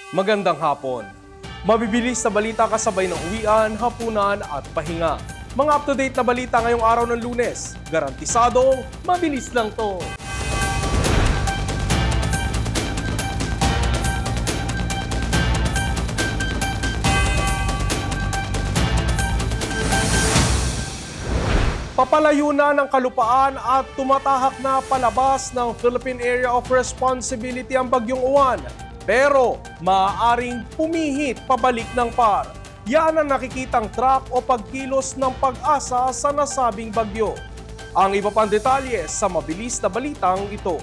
Magandang hapon. Mabibilis na balita kasabay ng uwian, hapunan at pahinga. Mga up-to-date na balita ngayong araw ng Lunes. Garantisadong mabilis lang to. Papalayo na ng kalupaan at tumatahak na palabas ng Philippine Area of Responsibility ang Bagyong Uwan. Pero maaaring pumihit pabalik ng PAR. Yan ang nakikitang track o pagkilos ng pag-asa sa nasabing bagyo. Ang iba pang detalye sa mabilis na balitang ito.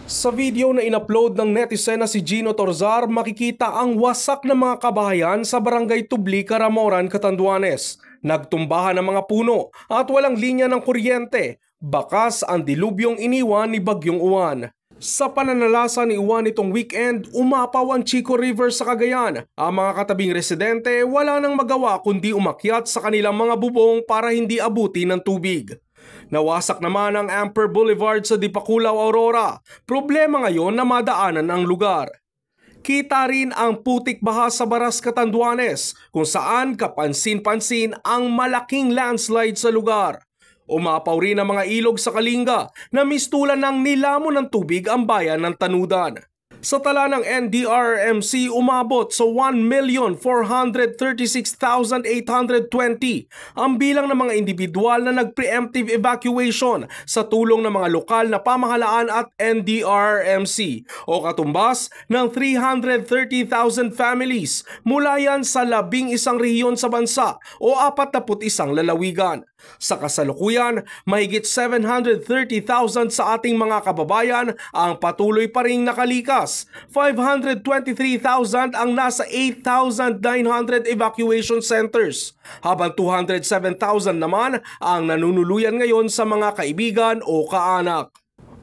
Sa video na inupload ng netizen na si Gino Torzar, makikita ang wasak ng mga kabahayan sa Barangay Tubli, Caramoran, Catanduanes. Nagtumbahan ng mga puno at walang linya ng kuryente. Bakas ang dilubyong iniwan ni Bagyong Uwan. Sa pananalasa ni Uwan itong weekend, umapaw ang Chico River sa Cagayan. Ang mga katabing residente wala nang magawa kundi umakyat sa kanilang mga bubong para hindi abuti ng tubig. Nawasak naman ang Amper Boulevard sa Dipakulaw, Aurora. Problema ngayon na madaanan ang lugar. Kita rin ang putik baha sa Baras, Catanduanes, kung saan kapansin-pansin ang malaking landslide sa lugar. Umapaw rin ang mga ilog sa Kalinga na mistulan ng nilamon ng tubig ang bayan ng Tanudan. Sa tala ng NDRRMC, umabot sa 1,436,820 ang bilang ng mga individual na nag-preemptive evacuation sa tulong ng mga lokal na pamahalaan at NDRRMC o katumbas ng 330,000 families mula yan sa 11 rehiyon sa bansa o 41 lalawigan. Sa kasalukuyan, mahigit 730,000 sa ating mga kababayan ang patuloy pa ring nakalikas. 523,000 ang nasa 8,900 evacuation centers, habang 207,000 naman ang nanunuluyan ngayon sa mga kaibigan o kaanak.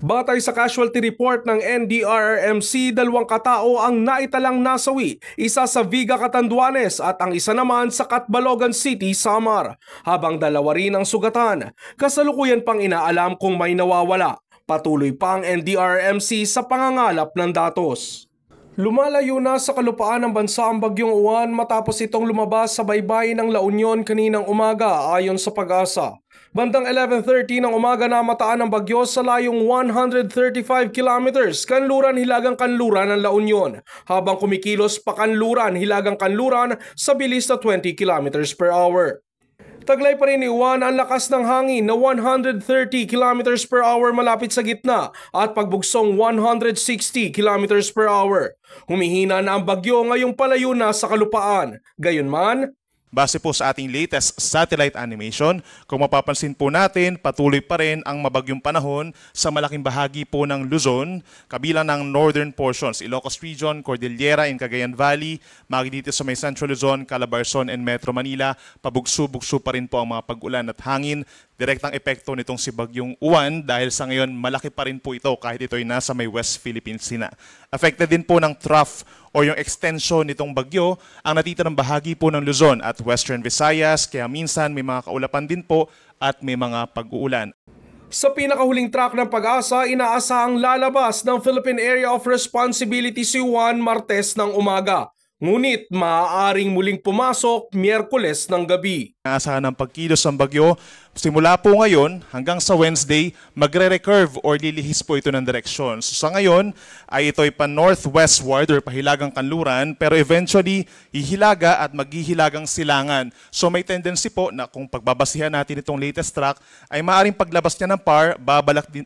Batay sa casualty report ng NDRRMC, 2 katao ang naitalang nasawi, isa sa Viga, Catanduanes at ang isa naman sa Catbalogan City, Samar, habang 2 rin ang sugatan. Kasalukuyan pang inaalam kung may nawawala. Patuloy pa ang NDRRMC sa pangangalap ng datos. Lumalayo na sa kalupaan ng bansa ang Bagyong Uwan matapos itong lumabas sa baybayin ng La Union kaninang umaga ayon sa Pag-asa. Bandang 11:30 ng umaga namataan ang bagyo sa layong 135 kilometers kanluran-hilagang-kanluran ng La Union, habang kumikilos pa kanluran-hilagang-kanluran sa bilis na 20 kilometers per hour. Taglay pa rin ni Uwan ang lakas ng hangin na 130 kilometers per hour malapit sa gitna at pagbugsong 160 kilometers per hour. Humihina na ang bagyo ngayong palayo na sa kalupaan. Gayunman, base po sa ating latest satellite animation, kung mapapansin po natin, patuloy pa rin ang mabagyong panahon sa malaking bahagi po ng Luzon, kabilang ng northern portions, Ilocos Region, Cordillera and Cagayan Valley, magi dito sa may Central Luzon, Calabarzon and Metro Manila, pabugso-bugso pa rin po ang mga pag-ulan at hangin. Direktang epekto nitong si Bagyong Uwan dahil sa ngayon malaki pa rin po ito kahit ito ay nasa may West Philippine Sea. Affected din po ng trough o yung extension nitong bagyo ang natitirang bahagi po ng Luzon at Western Visayas, kaya minsan may mga kaulapan din po at may mga pag-uulan. Sa pinakahuling track ng Pag-asa, inaasahang lalabas ng Philippine Area of Responsibility si Uwan Martes ng umaga. Ngunit maaaring muling pumasok Miyerkules ng gabi. Inaasahan ng pagkilos ng bagyo simula po ngayon hanggang sa Wednesday, magre-recurve or lilihis po ito ng direksyon. So sa ngayon ay ito'y pa-northwestward or pahilagang kanluran, pero eventually hihilaga at maghihilagang silangan. So may tendency po na kung pagbabasihan natin itong latest track ay maaaring paglabas niya ng PAR,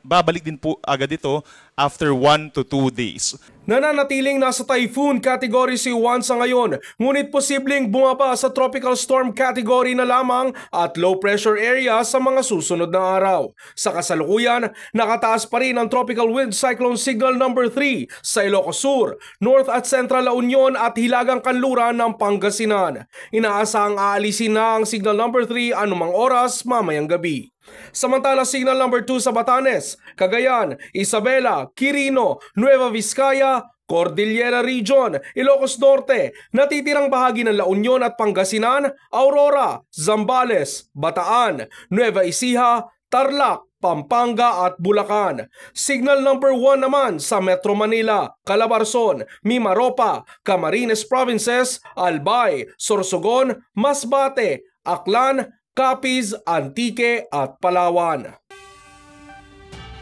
babalik din po agad ito after 1 to 2 days. Nananatiling nasa typhoon category si Uwan sa ngayon, ngunit posibleng bumaba sa tropical storm category na lamang at low pressure area sa mga susunod na araw. Sa kasalukuyan, nakataas pa rin ang tropical wind cyclone signal number 3 sa Ilocos Sur, North at Central La Union at hilagang kanluran ng Pangasinan. Inaasahang aalisin na ang signal number 3 anumang oras mamayang gabi. Samantala, signal number 2 sa Batanes, Cagayan, Isabela, Quirino, Nueva Vizcaya, Cordillera Region, Ilocos Norte, natitirang bahagi ng La Union at Pangasinan, Aurora, Zambales, Bataan, Nueva Ecija, Tarlac, Pampanga at Bulacan. Signal number 1 naman sa Metro Manila, Calabarzon, Mimaropa, Camarines Provinces, Albay, Sorsogon, Masbate, Aklan, Capiz, Antique at Palawan.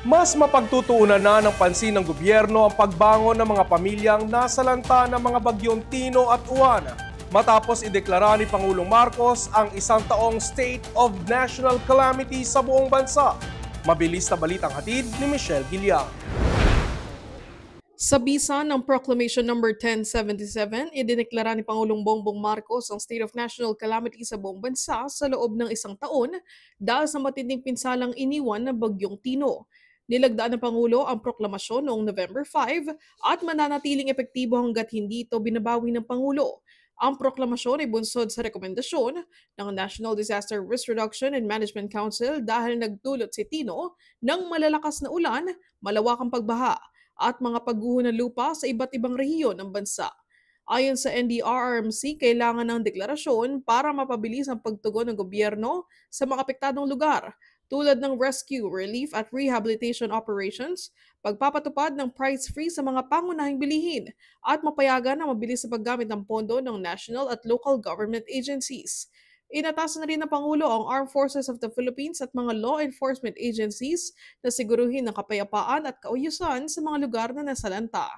Mas mapagtutuunan na ng pansin ng gobyerno ang pagbangon ng mga pamilyang nasalanta ng mga bagyong Tino at Uwan matapos ideklara ni Pangulong Marcos ang isang taong state of national calamity sa buong bansa. Mabilis na balitang hatid ni Michelle Giliang. Sa bisa ng Proclamation No. 1077, idineklara ni Pangulong Bongbong Marcos ang State of National Calamity sa buong bansa sa loob ng isang taon dahil sa matinding pinsalang iniwan ng Bagyong Tino. Nilagdaan ng Pangulo ang proklamasyon noong November 5 at mananatiling epektibo hanggat hindi ito binabawi ng Pangulo. Ang proklamasyon ay bunsod sa rekomendasyon ng National Disaster Risk Reduction and Management Council dahil nagdulot si Tino ng malalakas na ulan, malawakang pagbaha at mga pagguho ng lupa sa iba't ibang rehiyon ng bansa. Ayon sa NDRRMC, kailangan ng deklarasyon para mapabilis ang pagtugon ng gobyerno sa mga apektadong lugar tulad ng rescue, relief at rehabilitation operations, pagpapatupad ng price-free sa mga pangunahing bilihin at mapayagan na mabilis sa paggamit ng pondo ng national at local government agencies. Inatasan na rin ng Pangulo ang Armed Forces of the Philippines at mga law enforcement agencies na siguruhin ang kapayapaan at kauyusan sa mga lugar na nasalanta.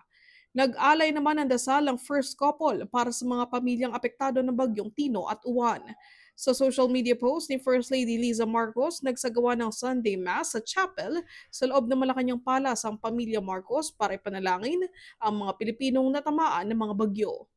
Nag-alay naman ng dasal ang first couple para sa mga pamilyang apektado ng Bagyong Tino at Uwan. Sa social media post ni First Lady Liza Marcos, nagsagawa ng Sunday Mass sa chapel sa loob ng Malacanang Palace ang pamilya Marcos para ipanalangin ang mga Pilipinong natamaan ng mga bagyo.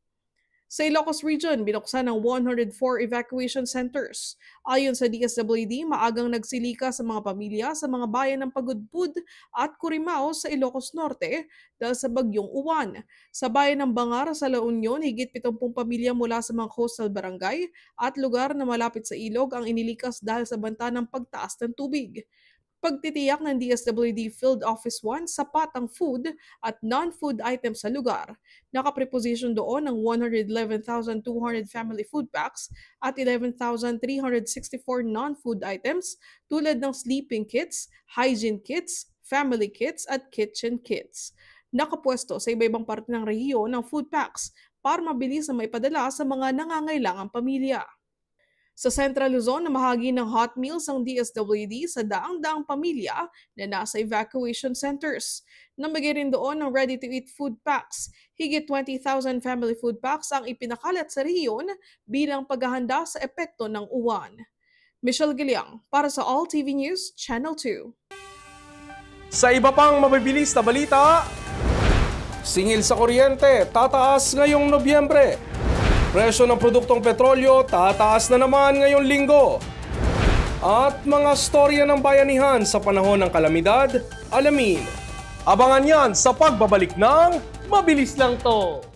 Sa Ilocos Region, binuksan ang 104 evacuation centers. Ayon sa DSWD, maagang nagsilika sa mga pamilya sa mga bayan ng Pagudpud at Curimao sa Ilocos Norte dahil sa Bagyong Uwan. Sa bayan ng Bangar sa La Union, higit 70 pamilya mula sa mga coastal barangay at lugar na malapit sa ilog ang inilikas dahil sa banta ng pagtaas ng tubig. Pagtitiyak ng DSWD Field Office 1, sapat ang food at non-food items sa lugar. Nakapreposition doon ng 111,200 family food packs at 11,364 non-food items tulad ng sleeping kits, hygiene kits, family kits at kitchen kits. Nakapwesto sa iba-ibang parte ng rehiyon ng food packs para mabilis na maipadala sa mga nangangailangang pamilya. Sa Central Luzon, namahagi ng hot meals ang DSWD sa daang-daang pamilya na nasa evacuation centers. Namigay rin doon ng ready-to-eat food packs. Higit 20,000 family food packs ang ipinakalat sa rehiyon bilang paghahanda sa epekto ng uwan. Michelle Giliang, para sa All TV News, Channel 2. Sa iba pang mabibilis na balita, singil sa kuryente, tataas ngayong Nobyembre. Presyo ng produktong petrolyo tataas na naman ngayong linggo. At mga storya ng bayanihan sa panahon ng kalamidad, alamin. Abangan yan sa pagbabalik ng Mabilis Lang To!